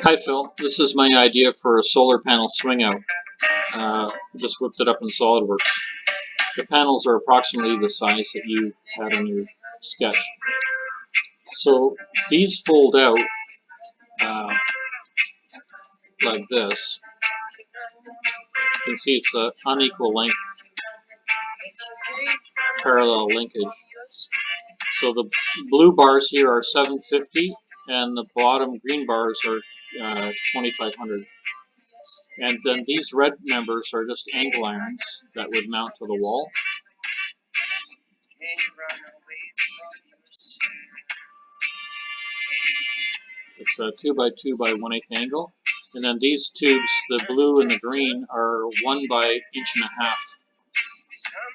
Hi Phil, this is my idea for a solar panel swing out. Just whipped it up in SolidWorks. The panels are approximately the size that you had in your sketch. So these fold out like this. You can see it's an unequal length, parallel linkage. So the blue bars here are 750 and the bottom green bars are 2500. And then these red members are just angle irons that would mount to the wall. It's a 2x2 by 1/8 angle. And then these tubes, the blue and the green, are 1 by 1.5 inch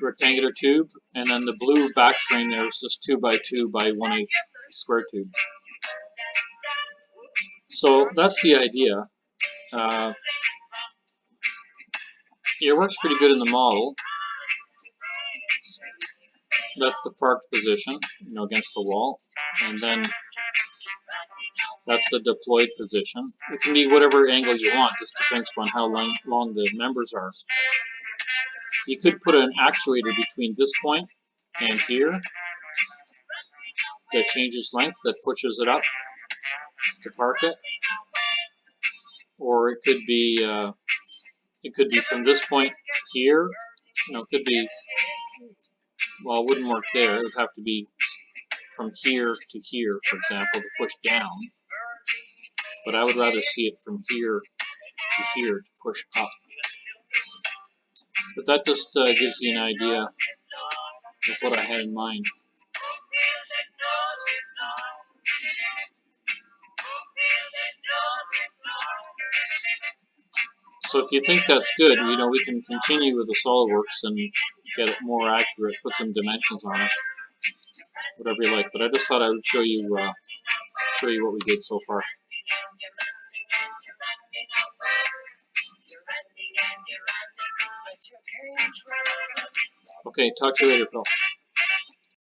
rectangular tube. And then the blue back frame there is just 2x2 by 1/8 square tube. So that's the idea. It works pretty good in the model. That's the parked position, against the wall. And then that's the deployed position. It can be whatever angle you want, just depends on how long the members are. You could put an actuator between this point and here that changes length, that pushes it up to park it. Or it could be from this point here. It could be, well, it wouldn't work there. It would have to be from here to here, for example, to push down. But I would rather see it from here to here to push up. But that just gives you an idea of what I had in mind. So if you think that's good, we can continue with the SolidWorks and get it more accurate, put some dimensions on it, whatever you like. But I just thought I would show you what we did so far. Okay, talk to you later, Phil.